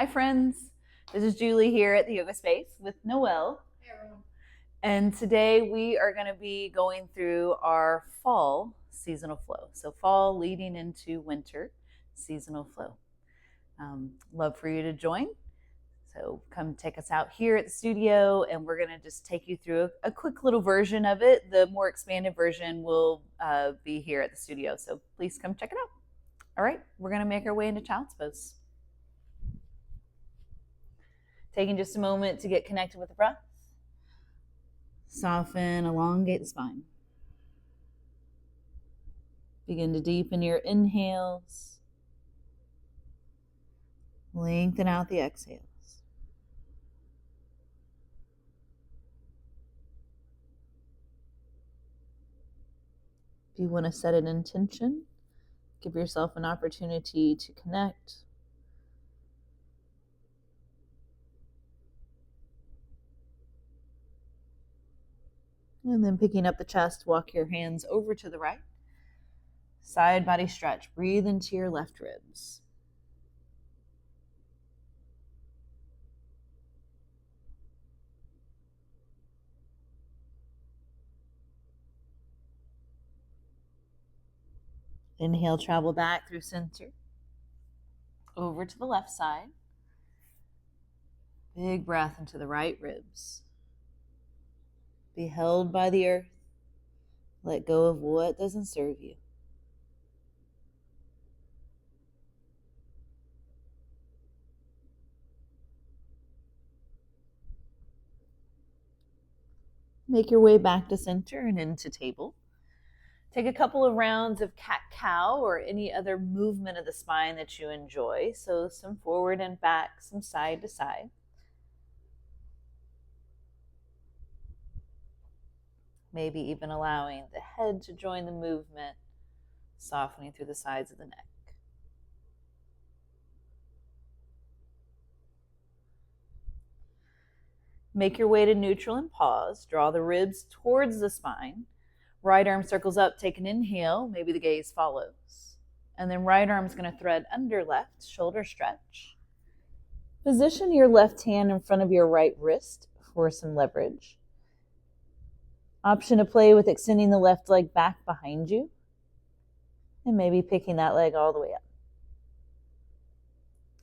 Hi friends, this is Julie here at the Yoga Space with Noelle. Hey everyone. And today we are going to be going through our fall seasonal flow. So fall leading into winter seasonal flow. Love for you to join. So come take us out here at the studio and we're going to just take you through a quick little version of it. The more expanded version will be here at the studio. So please come check it out. All right, we're going to make our way into child's pose. Taking just a moment to get connected with the breath. Soften, elongate the spine. Begin to deepen your inhales. Lengthen out the exhales. If you want to set an intention, give yourself an opportunity to connect. And then picking up the chest, walk your hands over to the right. Side body stretch. Breathe into your left ribs. Inhale, travel back through center. Over to the left side. Big breath into the right ribs. Be held by the earth. Let go of what doesn't serve you. Make your way back to center and into table. Take a couple of rounds of cat-cow or any other movement of the spine that you enjoy. So some forward and back, some side to side. Maybe even allowing the head to join the movement, softening through the sides of the neck. Make your way to neutral and pause. Draw the ribs towards the spine. Right arm circles up, take an inhale, maybe the gaze follows. And then right arm's going to thread under left, shoulder stretch. Position your left hand in front of your right wrist for some leverage. Option to play with extending the left leg back behind you and maybe picking that leg all the way up.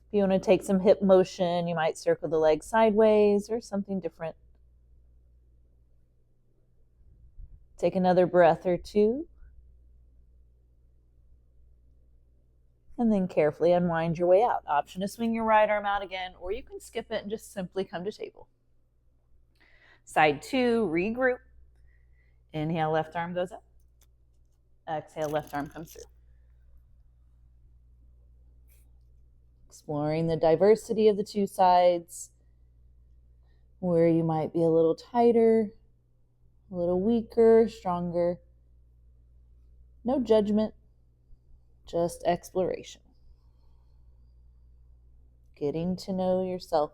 If you want to take some hip motion, you might circle the leg sideways or something different. Take another breath or two. And then carefully unwind your way out. Option to swing your right arm out again, or you can skip it and just simply come to table. Side two, regroup. Inhale, left arm goes up. Exhale, left arm comes through. Exploring the diversity of the two sides, where you might be a little tighter, a little weaker, stronger. No judgment, just exploration. Getting to know yourself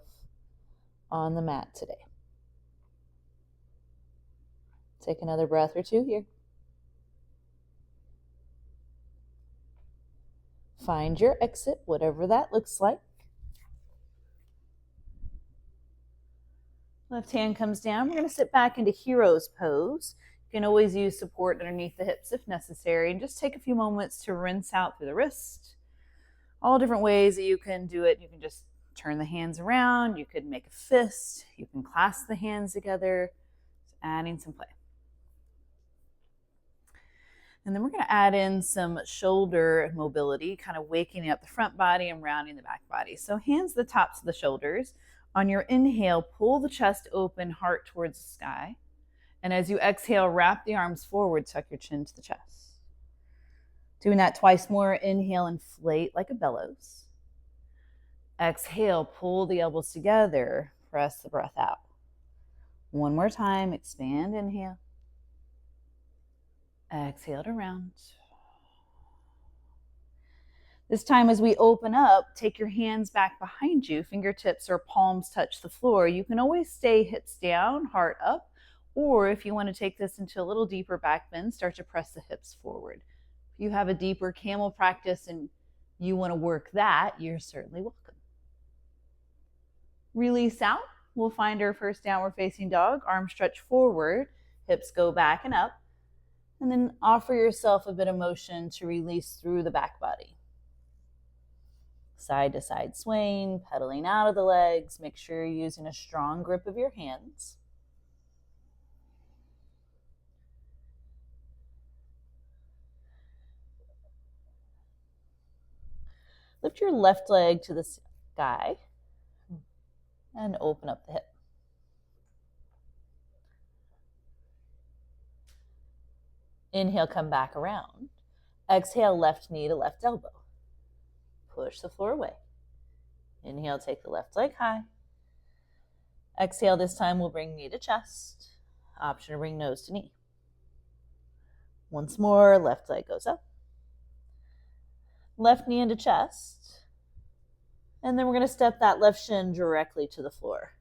on the mat today. Take another breath or two here. Find your exit, whatever that looks like. Left hand comes down. We're going to sit back into hero's pose. You can always use support underneath the hips if necessary. And just take a few moments to rinse out through the wrist. All different ways that you can do it. You can just turn the hands around. You could make a fist. You can clasp the hands together. Just adding some play. And then we're going to add in some shoulder mobility, kind of waking up the front body and rounding the back body. So hands to the tops of the shoulders. On your inhale, pull the chest open, heart towards the sky. And as you exhale, wrap the arms forward, tuck your chin to the chest. Doing that twice more. Inhale, inflate like a bellows. Exhale, pull the elbows together, press the breath out. One more time, expand, inhale. Exhale to round. This time as we open up, take your hands back behind you, fingertips or palms touch the floor. You can always stay hips down, heart up, or if you want to take this into a little deeper back bend, start to press the hips forward. If you have a deeper camel practice and you want to work that, you're certainly welcome. Release out. We'll find our first downward facing dog. Arms stretch forward, hips go back and up. And then offer yourself a bit of motion to release through the back body. Side to side swaying, pedaling out of the legs. Make sure you're using a strong grip of your hands. Lift your left leg to the sky and open up the hip. Inhale, come back around. Exhale, left knee to left elbow. Push the floor away. Inhale, take the left leg high. Exhale, this time we'll bring knee to chest. Option to bring nose to knee. Once more, left leg goes up. Left knee into chest. And then we're going to step that left shin directly to the floor.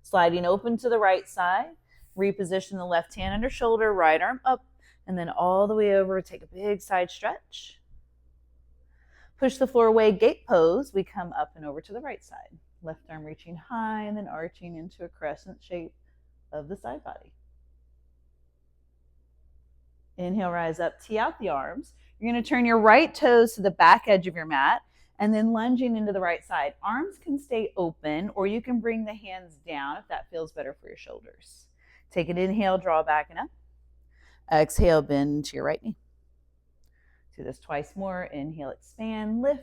Sliding open to the right side. Reposition the left hand under shoulder, right arm up, and then all the way over. Take a big side stretch. Push the floor away, gate pose. We come up and over to the right side. Left arm reaching high and then arching into a crescent shape of the side body. Inhale, rise up, tee out the arms. You're going to turn your right toes to the back edge of your mat and then lunging into the right side. Arms can stay open or you can bring the hands down if that feels better for your shoulders. Take an inhale, draw back and up. Exhale, bend to your right knee. Do this twice more. Inhale, expand, lift.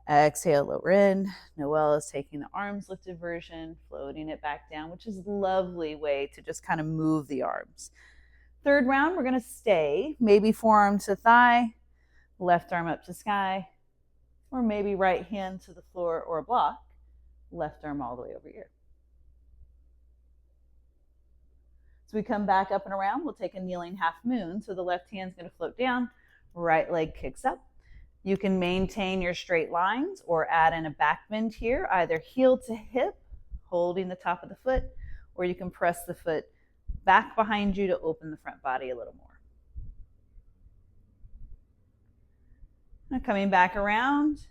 Exhale, lower in. Noelle is taking the arms lifted version, floating it back down, which is a lovely way to just kind of move the arms. Third round, we're going to stay. Maybe forearm to thigh, left arm up to sky, or maybe right hand to the floor or a block, left arm all the way over here. So we come back up and around. We'll take a kneeling half moon. So the left hand's going to float down. Right leg kicks up. You can maintain your straight lines or add in a back bend here, either heel to hip, holding the top of the foot, or you can press the foot back behind you to open the front body a little more. Now coming back around,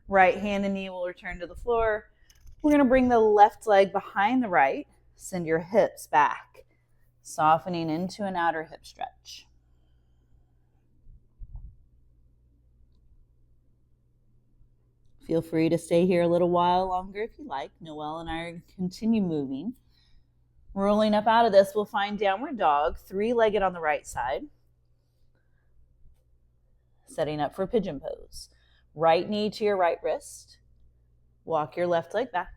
right hand and knee will return to the floor. We're going to bring the left leg behind the right, send your hips back, softening into an outer hip stretch. Feel free to stay here a little while longer if you like. Noelle and I are going to continue moving. Rolling up out of this, we'll find downward dog, three-legged on the right side. Setting up for pigeon pose. Right knee to your right wrist. Walk your left leg back.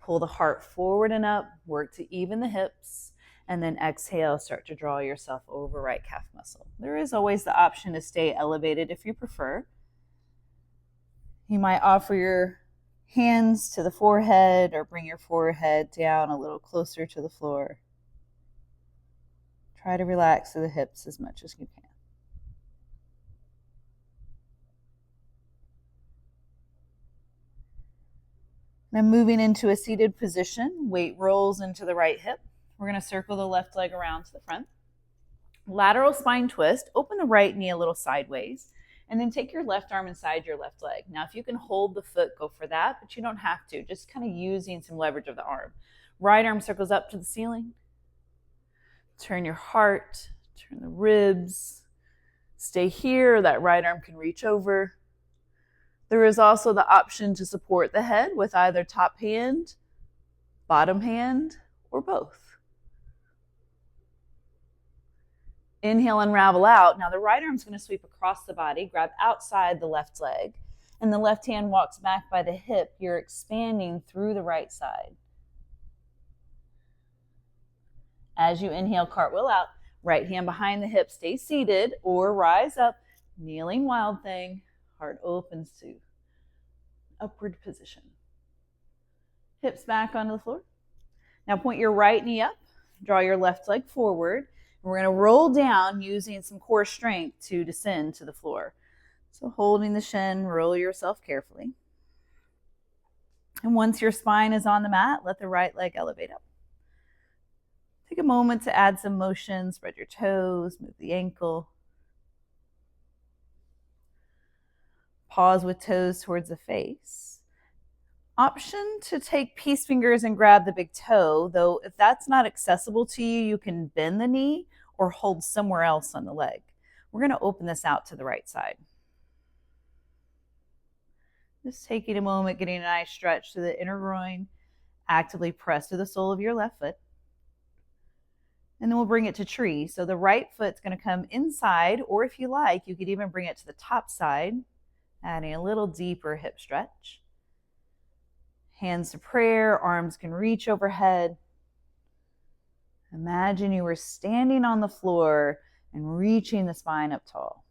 Pull the heart forward and up. Work to even the hips. And then exhale, start to draw yourself over right calf muscle. There is always the option to stay elevated if you prefer. You might offer your hands to the forehead or bring your forehead down a little closer to the floor. Try to relax through the hips as much as you can. Now moving into a seated position, weight rolls into the right hip. We're going to circle the left leg around to the front. Lateral spine twist, open the right knee a little sideways. And then take your left arm inside your left leg. Now, if you can hold the foot, go for that, but you don't have to. Just kind of using some leverage of the arm. Right arm circles up to the ceiling. Turn your heart, turn the ribs. Stay here. That right arm can reach over. There is also the option to support the head with either top hand, bottom hand, or both. Inhale, unravel out. Now the right arm's going to sweep across the body, grab outside the left leg, and the left hand walks back by the hip. You're expanding through the right side. As you inhale, cartwheel out. Right hand behind the hip, stay seated or rise up. Kneeling wild thing. Heart opens to upward position. Hips back onto the floor. Now point your right knee up. Draw your left leg forward. We're going to roll down using some core strength to descend to the floor. So holding the shin, roll yourself carefully. And once your spine is on the mat, let the right leg elevate up. Take a moment to add some motion. Spread your toes, move the ankle. Pause with toes towards the face. Option to take peace fingers and grab the big toe, though if that's not accessible to you, you can bend the knee or hold somewhere else on the leg. We're going to open this out to the right side. Just taking a moment, getting a nice stretch to the inner groin. Actively press to the sole of your left foot. And then we'll bring it to tree. So the right foot's going to come inside, or if you like, you could even bring it to the top side, adding a little deeper hip stretch. Hands to prayer, arms can reach overhead. Imagine you were standing on the floor and reaching the spine up tall.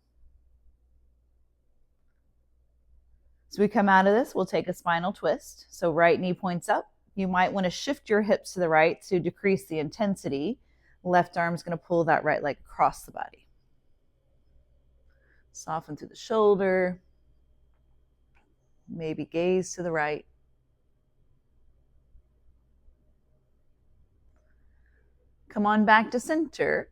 As we come out of this, we'll take a spinal twist. So right knee points up. You might want to shift your hips to the right to decrease the intensity. Left arm's going to pull that right leg across the body. Soften through the shoulder. Maybe gaze to the right. Come on back to center.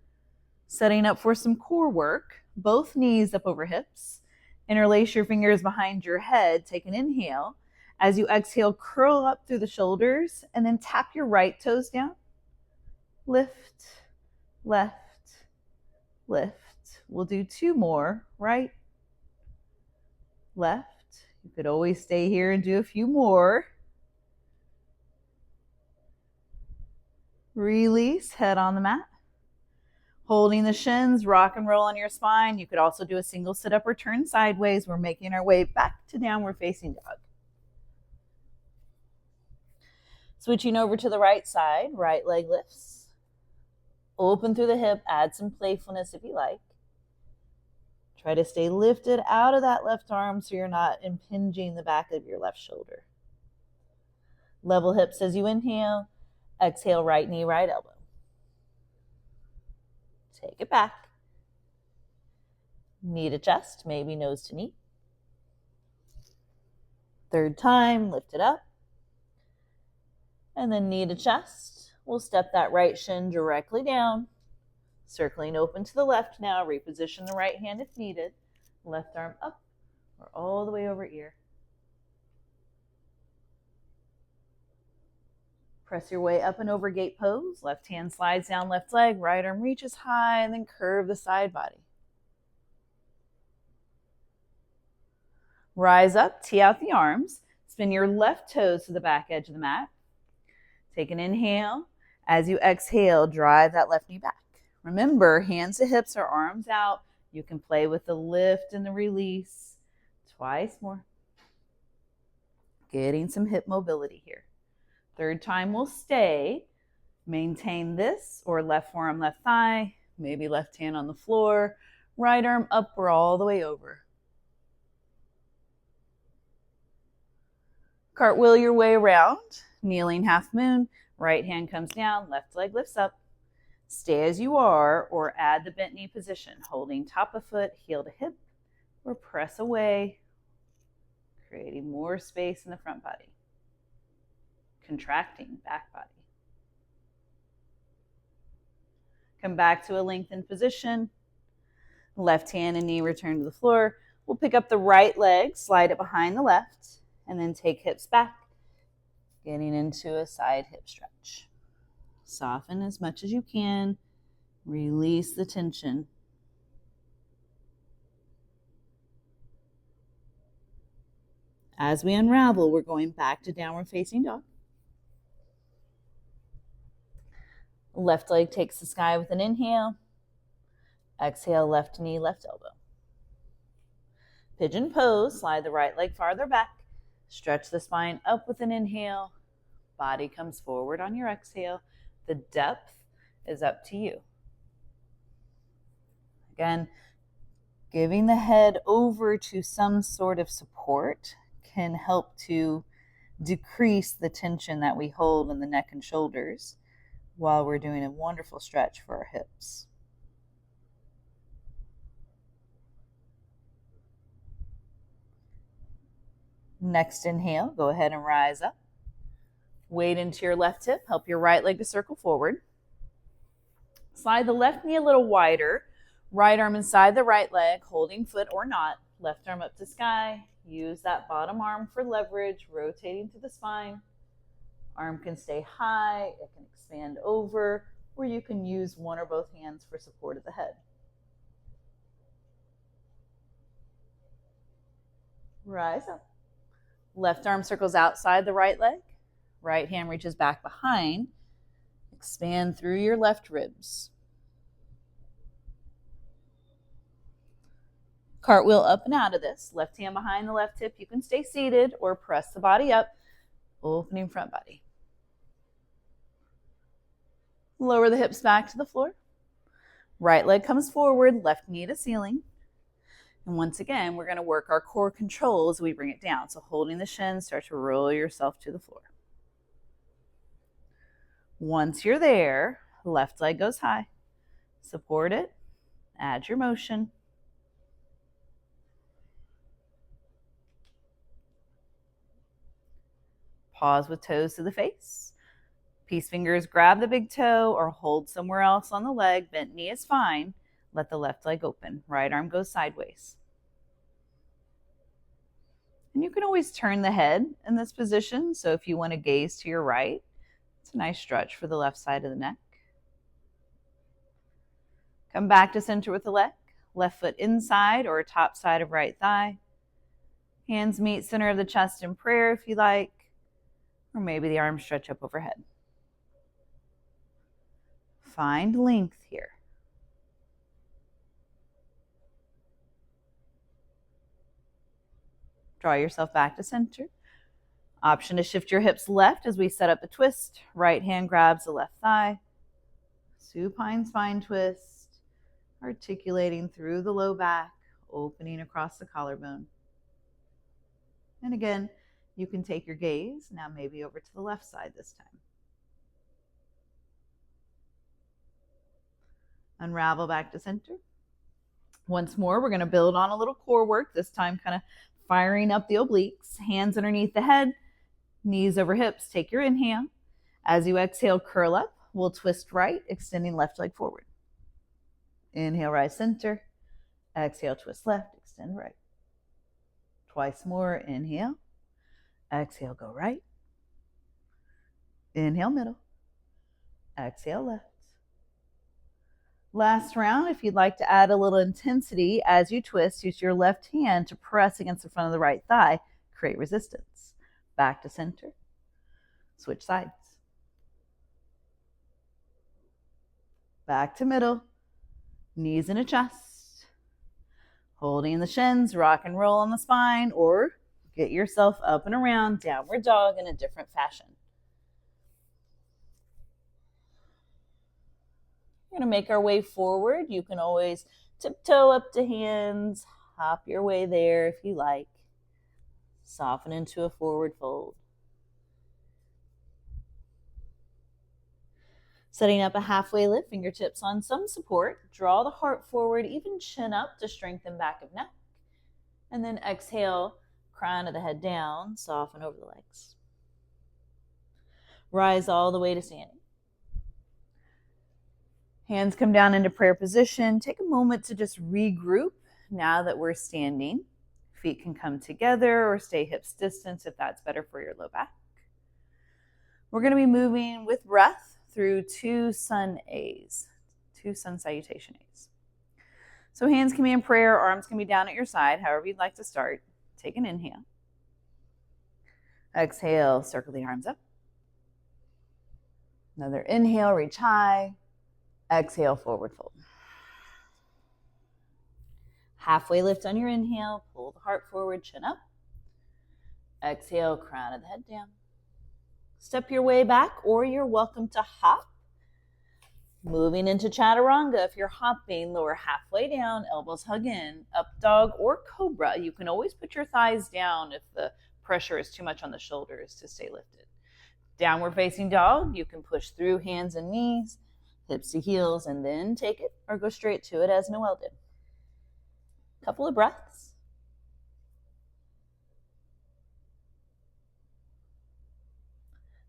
Setting up for some core work. Both knees up over hips. Interlace your fingers behind your head. Take an inhale. As you exhale, curl up through the shoulders and then tap your right toes down. Lift, left, lift. We'll do 2 more. Right, left. You could always stay here and do a few more. Release, head on the mat. Holding the shins, rock and roll on your spine. You could also do a single sit-up or turn sideways. We're making our way back to downward facing dog. Switching over to the right side, right leg lifts. Open through the hip, add some playfulness if you like. Try to stay lifted out of that left arm so you're not impinging the back of your left shoulder. Level hips as you inhale. Exhale, right knee, right elbow. Take it back. Knee to chest, maybe nose to knee. Third time, lift it up. And then knee to chest. We'll step that right shin directly down. Circling open to the left now. Reposition the right hand if needed. Left arm up or all the way over ear. Press your way up and over gate pose. Left hand slides down left leg. Right arm reaches high and then curve the side body. Rise up, tee out the arms. Spin your left toes to the back edge of the mat. Take an inhale. As you exhale, drive that left knee back. Remember, hands to hips or arms out. You can play with the lift and the release. Twice more. Getting some hip mobility here. Third time we'll stay. Maintain this, or left forearm, left thigh. Maybe left hand on the floor. Right arm up or all the way over. Cartwheel your way around. Kneeling half moon. Right hand comes down. Left leg lifts up. Stay as you are, or add the bent knee position, holding top of foot, heel to hip, or press away, creating more space in the front body. Contracting back body. Come back to a lengthened position. Left hand and knee return to the floor. We'll pick up the right leg, slide it behind the left, and then take hips back, getting into a side hip stretch. Soften as much as you can. Release the tension. As we unravel, we're going back to downward facing dog. Left leg takes the sky with an inhale. Exhale, left knee, left elbow. Pigeon pose, slide the right leg farther back. Stretch the spine up with an inhale. Body comes forward on your exhale. The depth is up to you. Again, giving the head over to some sort of support can help to decrease the tension that we hold in the neck and shoulders while we're doing a wonderful stretch for our hips. Next inhale, go ahead and rise up. Weight into your left hip, help your right leg to circle forward. Slide the left knee a little wider. Right arm inside the right leg, holding foot or not. Left arm up to sky. Use that bottom arm for leverage, rotating to the spine. Arm can stay high, it can expand over, or you can use one or both hands for support of the head. Rise up. Left arm circles outside the right leg. Right hand reaches back behind. Expand through your left ribs. Cartwheel up and out of this. Left hand behind the left hip. You can stay seated or press the body up, opening front body. Lower the hips back to the floor. Right leg comes forward, left knee to ceiling. And once again, we're going to work our core control as we bring it down. So holding the shins, start to roll yourself to the floor. Once you're there, left leg goes high. Support it. Add your motion. Pause with toes to the face. Peace fingers grab the big toe or hold somewhere else on the leg. Bent knee is fine. Let the left leg open. Right arm goes sideways. And you can always turn the head in this position. So if you want to gaze to your right, it's a nice stretch for the left side of the neck. Come back to center with the leg. Left foot inside or top side of right thigh. Hands meet center of the chest in prayer if you like. Or maybe the arms stretch up overhead. Find length here. Draw yourself back to center. Option to shift your hips left as we set up the twist. Right hand grabs the left thigh. Supine spine twist. Articulating through the low back, opening across the collarbone. And again, you can take your gaze now maybe over to the left side this time. Unravel back to center. Once more, we're going to build on a little core work, this time kind of firing up the obliques. Hands underneath the head, knees over hips. Take your inhale. As you exhale, curl up. We'll twist right, extending left leg forward. Inhale, rise center. Exhale, twist left, extend right. Twice more. Inhale. Exhale, go right. Inhale, middle. Exhale, left. Last round, if you'd like to add a little intensity as you twist, use your left hand to press against the front of the right thigh. Create resistance. Back to center. Switch sides. Back to middle. Knees into chest. Holding the shins, rock and roll on the spine, or get yourself up and around, downward dog in a different fashion. We're going to make our way forward. You can always tiptoe up to hands, hop your way there if you like. Soften into a forward fold. Setting up a halfway lift, fingertips on some support. Draw the heart forward, even chin up to strengthen back of neck. And then exhale, crown of the head down, soften over the legs. Rise all the way to standing. Hands come down into prayer position. Take a moment to just regroup now that we're standing. Feet can come together or stay hips distance if that's better for your low back. We're going to be moving with breath through two sun A's, two sun salutation A's. So hands can be in prayer, arms can be down at your side, however you'd like to start. Take an inhale. Exhale, circle the arms up. Another inhale, reach high. Exhale, forward fold. Halfway lift on your inhale, pull the heart forward, chin up. Exhale, crown of the head down. Step your way back, or you're welcome to hop. Moving into chaturanga. If you're hopping, lower halfway down, elbows hug in, up dog or cobra. You can always put your thighs down if the pressure is too much on the shoulders to stay lifted. Downward facing dog, you can push through hands and knees, hips to heels, and then take it or go straight to it as Noelle did. Couple of breaths.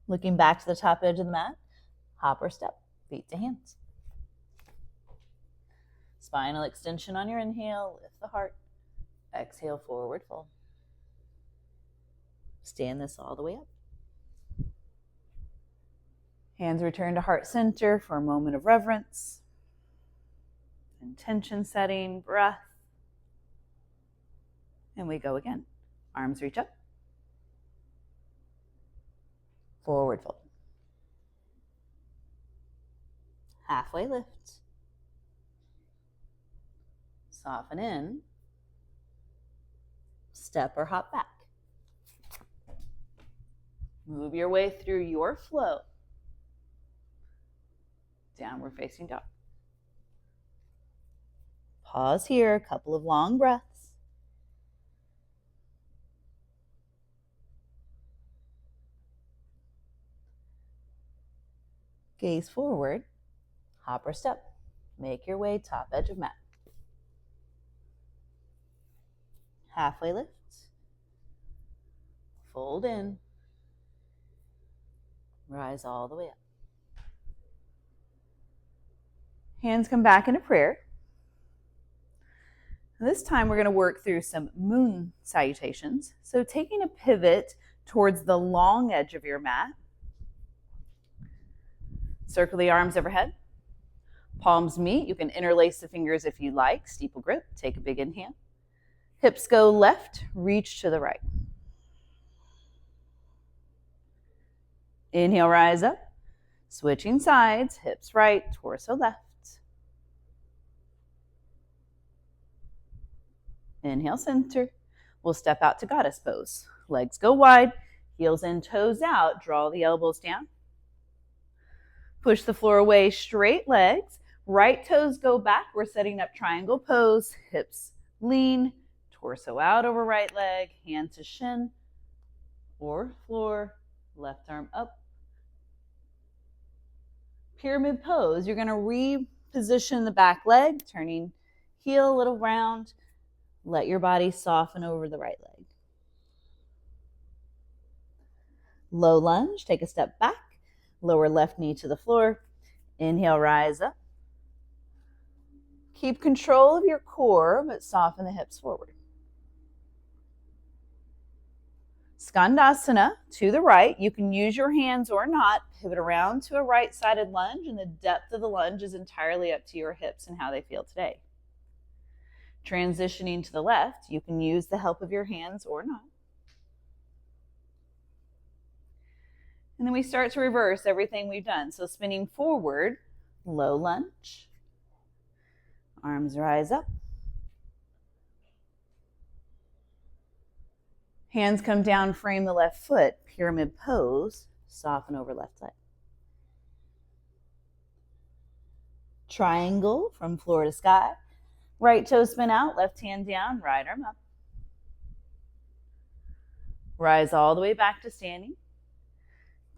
Looking back to the top edge of the mat, hop or step, feet to hands. Spinal extension on your inhale, lift the heart. Exhale, forward fold. Stand this all the way up. Hands return to heart center for a moment of reverence, intention setting, breath. And we go again. Arms reach up. Forward fold. Halfway lift. Soften in. Step or hop back. Move your way through your flow. Downward facing dog. Pause here, a couple of long breaths. Gaze forward, hop or step. Make your way top edge of mat. Halfway lift. Fold in. Rise all the way up. Hands come back into prayer. This time we're going to work through some moon salutations. So taking a pivot towards the long edge of your mat. Circle the arms overhead. Palms meet. You can interlace the fingers if you like. Steeple grip. Take a big inhale. Hips go left. Reach to the right. Inhale, rise up. Switching sides. Hips right. Torso left. Inhale, center. We'll step out to goddess pose. Legs go wide. Heels in, toes out. Draw the elbows down. Push the floor away, straight legs. Right toes go back. We're setting up triangle pose. Hips lean, torso out over right leg, hand to shin or floor, left arm up. Pyramid pose. You're going to reposition the back leg, turning heel a little round. Let your body soften over the right leg. Low lunge. Take a step back. Lower left knee to the floor. Inhale, rise up. Keep control of your core, but soften the hips forward. Skandasana to the right. You can use your hands or not. Pivot around to a right-sided lunge, and the depth of the lunge is entirely up to your hips and how they feel today. Transitioning to the left, you can use the help of your hands or not. And then we start to reverse everything we've done. So spinning forward, low lunge. Arms rise up. Hands come down, frame the left foot. Pyramid pose, soften over left leg. Triangle from floor to sky. Right toe spin out, left hand down, right arm up. Rise all the way back to standing.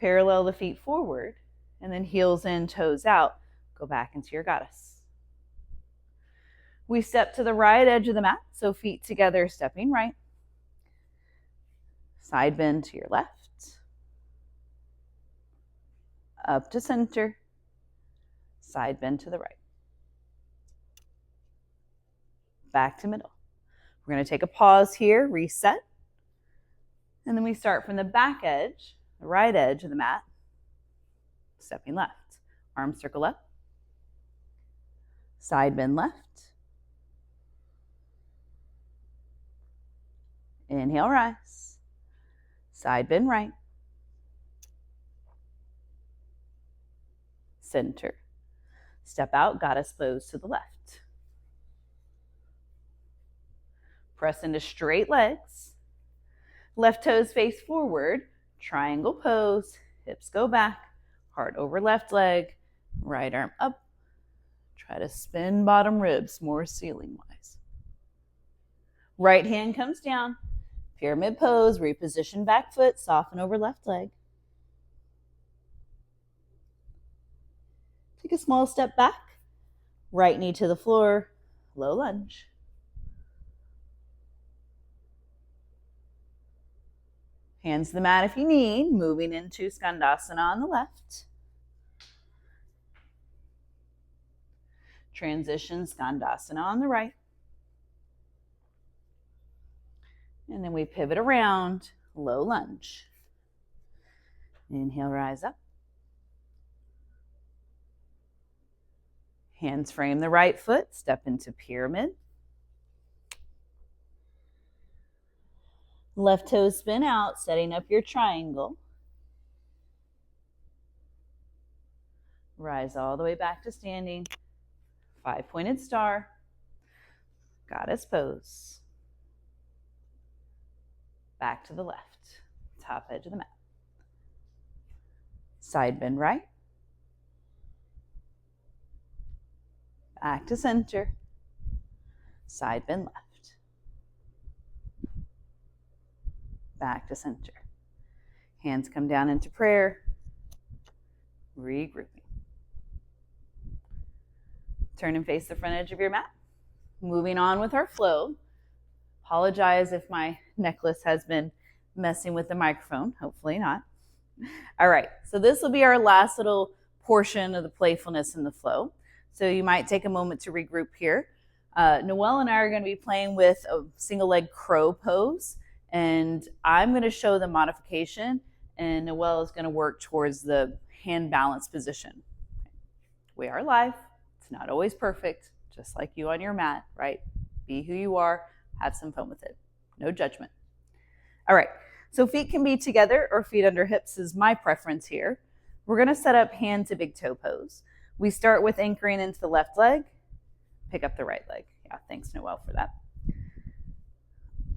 Parallel the feet forward, and then heels in, toes out. Go back into your goddess. We step to the right edge of the mat, so feet together, stepping right. Side bend to your left. Up to center. Side bend to the right. Back to middle. We're going to take a pause here, reset. And then we start from the back edge, the right edge of the mat, stepping left. Arms circle up. Side bend left. Inhale, rise. Side bend right. Center. Step out, goddess pose to the left. Press into straight legs. Left toes face forward. Triangle pose. Hips go back. Heart over left leg. Right arm up. Try to spin bottom ribs more ceiling wise. Right hand comes down. Pyramid pose. Reposition back foot. Soften over left leg. Take a small step back. Right knee to the floor. Low lunge. Hands to the mat if you need. Moving into Skandasana on the left. Transition Skandasana on the right. And then we pivot around, low lunge. Inhale, rise up. Hands frame the right foot, step into pyramid. Left toes spin out, setting up your triangle. Rise all the way back to standing. 5-pointed star. Goddess pose. Back to the left. Top edge of the mat. Side bend right. Back to center. Side bend left. Back to center. Hands come down into prayer. Regrouping. Turn and face the front edge of your mat. Moving on with our flow. Apologize if my necklace has been messing with the microphone. Hopefully not. All right, so this will be our last little portion of the playfulness and the flow. So you might take a moment to regroup here. Noelle and I are going to be playing with a single leg crow pose, and I'm going to show the modification, and Noelle is going to work towards the hand balance position. We are live. It's not always perfect, just like you on your mat, right? Be who you are. Have some fun with it. No judgment. All right, so feet can be together or feet under hips is my preference here. We're going to set up hand to big toe pose. We start with anchoring into the left leg, pick up the right leg. Yeah, thanks, Noelle, for that.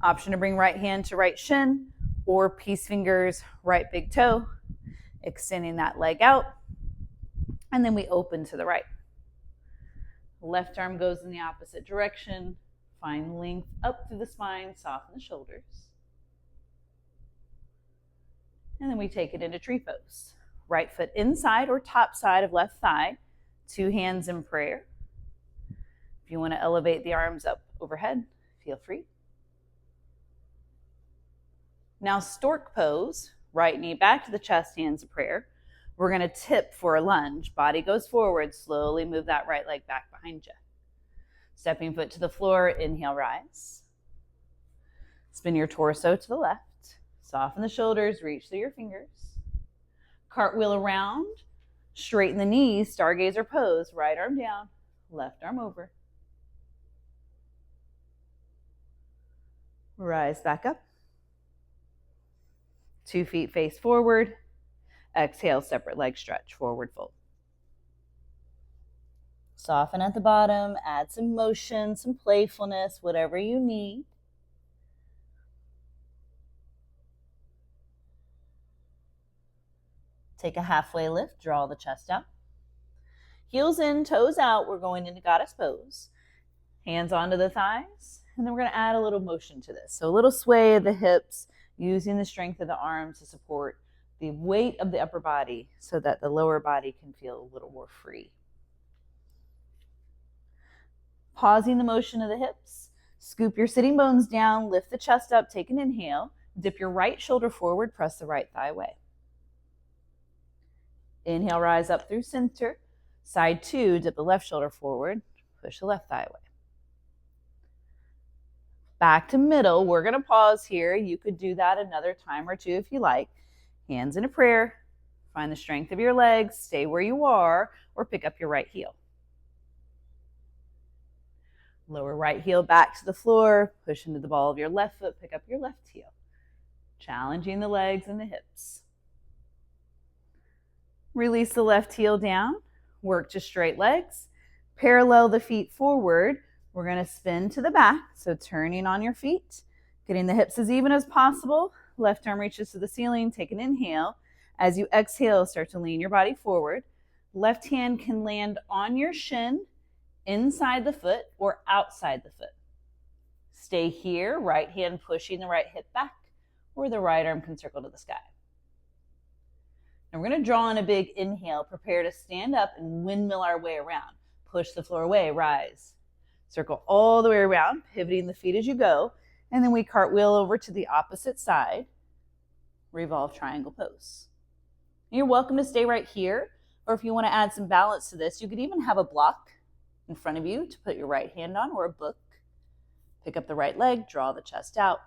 Option to bring right hand to right shin or peace fingers, right big toe, extending that leg out, and then we open to the right. Left arm goes in the opposite direction. Find length up through the spine, soften the shoulders. And then we take it into tree pose. Right foot inside or top side of left thigh, 2 hands in prayer. If you want to elevate the arms up overhead, feel free. Now stork pose, right knee back to the chest, hands in prayer. We're going to tip for a lunge. Body goes forward, slowly move that right leg back behind you. Stepping foot to the floor, inhale, rise. Spin your torso to the left. Soften the shoulders, reach through your fingers. Cartwheel around, straighten the knees, stargazer pose, right arm down, left arm over. Rise back up. 2 feet face forward. Exhale, separate leg stretch, forward fold. Soften at the bottom, add some motion, some playfulness, whatever you need. Take a halfway lift, draw the chest out. Heels in, toes out, we're going into goddess pose. Hands onto the thighs, and then we're going to add a little motion to this. So a little sway of the hips, using the strength of the arms to support the weight of the upper body so that the lower body can feel a little more free. Pausing the motion of the hips, scoop your sitting bones down, lift the chest up, take an inhale, dip your right shoulder forward, press the right thigh away. Inhale, rise up through center. Side 2, dip the left shoulder forward, push the left thigh away. Back to middle, we're going to pause here. You could do that another time or two if you like. Hands in a prayer, find the strength of your legs, stay where you are, or pick up your right heel. Lower right heel back to the floor, push into the ball of your left foot, pick up your left heel. Challenging the legs and the hips. Release the left heel down, work to straight legs. Parallel the feet forward. We're going to spin to the back, so turning on your feet, getting the hips as even as possible. Left arm reaches to the ceiling, take an inhale. As you exhale, start to lean your body forward. Left hand can land on your shin, inside the foot or outside the foot. Stay here, right hand pushing the right hip back, or the right arm can circle to the sky. Now we're going to draw in a big inhale, prepare to stand up and windmill our way around. Push the floor away, rise. Circle all the way around, pivoting the feet as you go, and then we cartwheel over to the opposite side, revolve triangle pose. You're welcome to stay right here, or if you want to add some balance to this, you could even have a block in front of you to put your right hand on, or a book. Pick up the right leg, draw the chest out.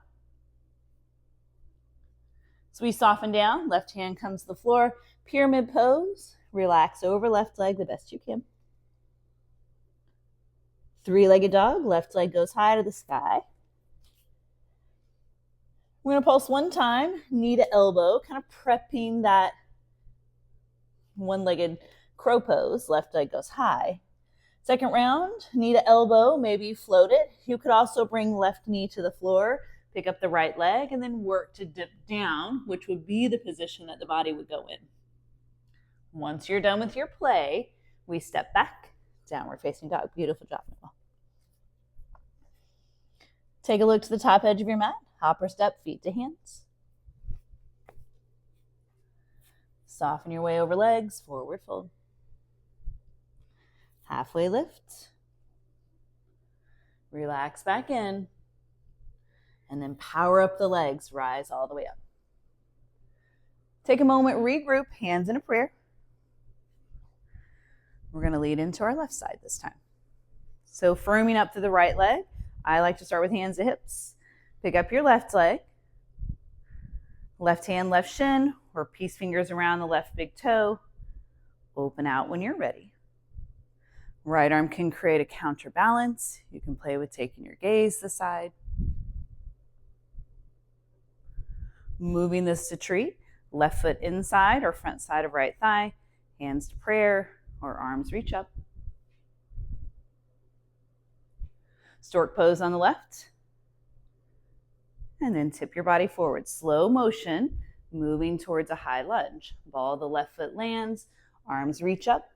So we soften down, left hand comes to the floor, pyramid pose, relax over left leg the best you can. Three-legged dog, left leg goes high to the sky. We're gonna pulse one time, knee to elbow, kind of prepping that one-legged crow pose, left leg goes high. Second round, knee to elbow, maybe you float it. You could also bring left knee to the floor, pick up the right leg, and then work to dip down, which would be the position that the body would go in. Once you're done with your play, we step back, downward facing dog. Beautiful job, Noah. Take a look to the top edge of your mat, hop or step, feet to hands. Soften your way over legs, forward fold. Halfway lift. Relax back in. And then power up the legs, rise all the way up. Take a moment, regroup, hands in a prayer. We're going to lead into our left side this time. So firming up to the right leg. I like to start with hands to hips. Pick up your left leg. Left hand, left shin, or peace fingers around the left big toe. Open out when you're ready. Right arm can create a counterbalance. You can play with taking your gaze to the side. Moving this to treat. Left foot inside or front side of right thigh. Hands to prayer or arms reach up. Stork pose on the left. And then tip your body forward. Slow motion, moving towards a high lunge. Ball of the left foot lands, arms reach up.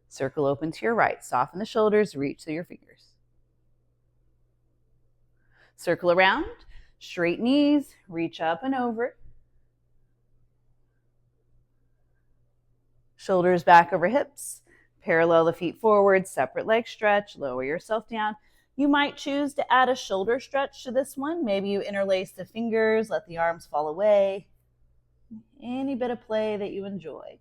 Circle open to your right. Soften the shoulders, reach through your fingers. Circle around, straight knees, reach up and over. Shoulders back over hips. Parallel the feet forward, separate leg stretch, lower yourself down. You might choose to add a shoulder stretch to this one. Maybe you interlace the fingers, let the arms fall away. Any bit of play that you enjoy.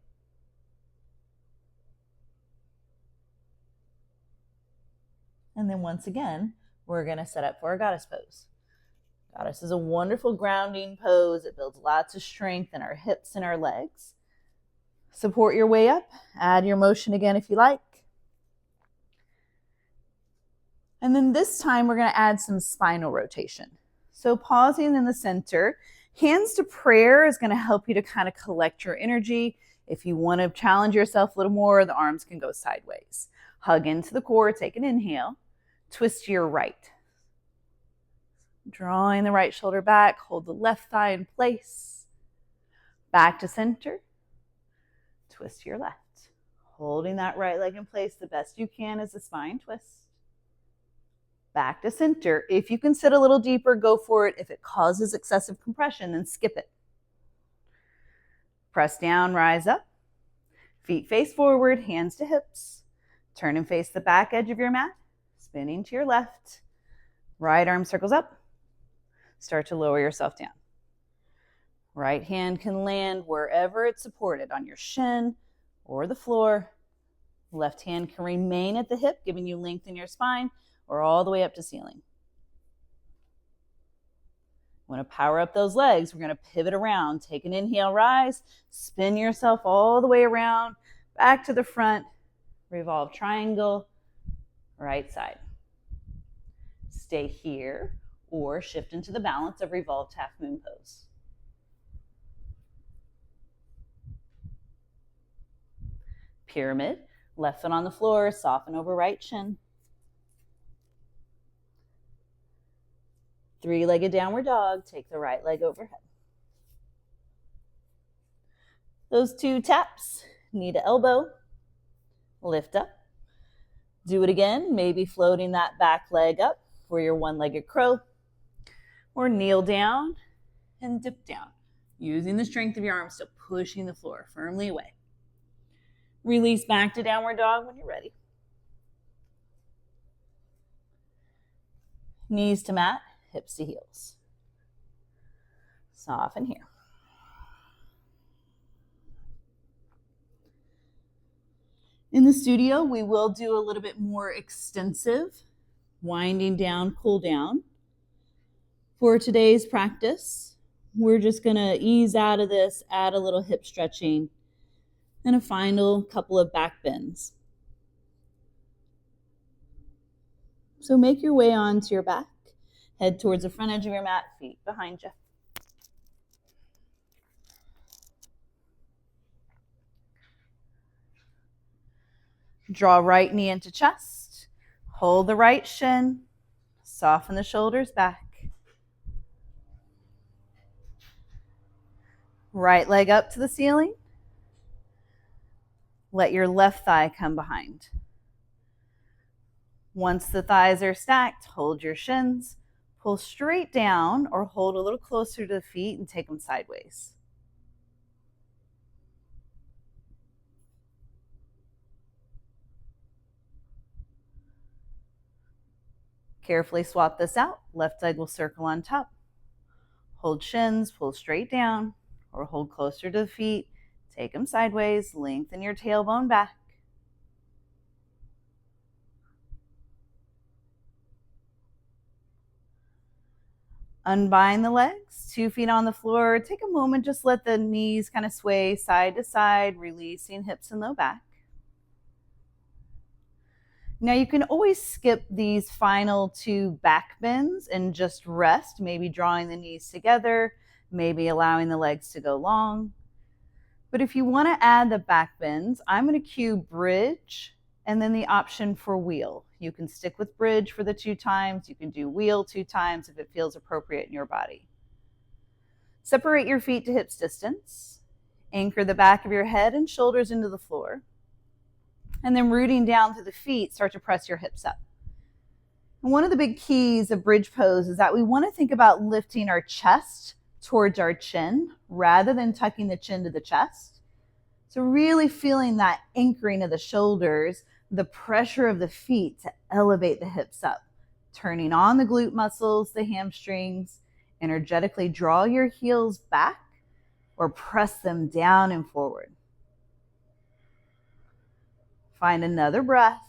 And then once again, we're going to set up for our goddess pose. Goddess is a wonderful grounding pose. It builds lots of strength in our hips and our legs. Support your way up. Add your motion again if you like. And then this time we're going to add some spinal rotation. So pausing in the center, hands to prayer is going to help you to kind of collect your energy. If you want to challenge yourself a little more, the arms can go sideways. Hug into the core, take an inhale. Twist to your right. Drawing the right shoulder back, hold the left thigh in place. Back to center. Twist to your left. Holding that right leg in place the best you can as a spine twist. Back to center. If you can sit a little deeper, go for it. If it causes excessive compression, then skip it. Press down, rise up. Feet face forward, hands to hips. Turn and face the back edge of your mat. Spinning to your left. Right arm circles up. Start to lower yourself down. Right hand can land wherever it's supported, on your shin or the floor. Left hand can remain at the hip, giving you length in your spine, or all the way up to ceiling. Want to power up those legs. We're going to pivot around. Take an inhale, rise. Spin yourself all the way around, back to the front. Revolve triangle, right side. Stay here or shift into the balance of revolved half moon pose. Pyramid, left foot on the floor, soften over right shin. Three-legged downward dog, take the right leg overhead. Those two taps, knee to elbow, lift up. Do it again, maybe floating that back leg up for your one-legged crow, or kneel down and dip down, using the strength of your arms to pushing the floor firmly away. Release back to downward dog when you're ready. Knees to mat, hips to heels. Soften here. In the studio, we will do a little bit more extensive winding down, cool down. For today's practice, We're just going to ease out of this, add a little hip stretching, and a final couple of back bends. So make your way onto your back. Head towards the front edge of your mat, feet behind you. Draw right knee into chest. Hold the right shin. Soften the shoulders back. Right leg up to the ceiling. Let your left thigh come behind. Once the thighs are stacked, hold your shins. Pull straight down or hold a little closer to the feet and take them sideways. Carefully swap this out. Left leg will circle on top. Hold shins, pull straight down, or hold closer to the feet. Take them sideways, lengthen your tailbone back. Unbind the legs, 2 feet on the floor. Take a moment, just let the knees kind of sway side to side, releasing hips and low back. Now you can always skip these final 2 back bends and just rest, maybe drawing the knees together, maybe allowing the legs to go long. But if you want to add the back bends, I'm going to cue bridge and then the option for wheel. You can stick with bridge for the 2 times. You can do wheel 2 times if it feels appropriate in your body. Separate your feet to hips distance. Anchor the back of your head and shoulders into the floor. And then rooting down through the feet, start to press your hips up. And one of the big keys of bridge pose is that we want to think about lifting our chest towards our chin rather than tucking the chin to the chest. So really feeling that anchoring of the shoulders, the pressure of the feet to elevate the hips up, turning on the glute muscles, the hamstrings, energetically draw your heels back or press them down and forward. Find another breath.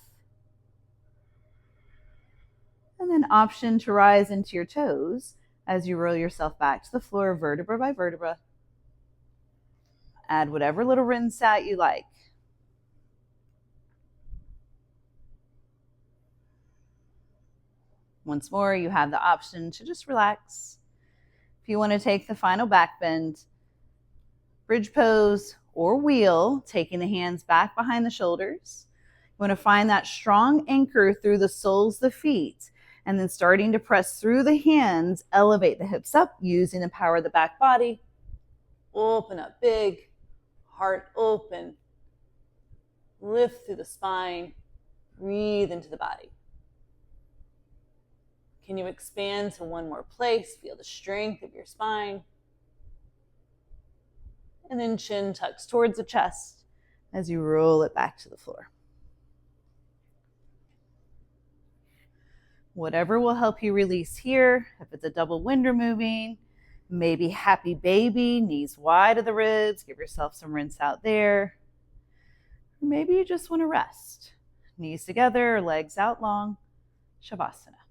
And then option to rise into your toes as you roll yourself back to the floor, vertebra by vertebra. Add whatever little rinse out you like. Once more, you have the option to just relax. If you want to take the final back bend, bridge pose or wheel, taking the hands back behind the shoulders. You want to find that strong anchor through the soles of the feet, and then starting to press through the hands, elevate the hips up using the power of the back body. Open up big, heart open. Lift through the spine, breathe into the body. Can you expand to one more place? Feel the strength of your spine. And then chin tucks towards the chest as you roll it back to the floor. Whatever will help you release here. If it's a double winder moving, maybe happy baby, knees wide of the ribs, give yourself some rinse out there. Maybe you just want to rest. Knees together, legs out long, Shavasana.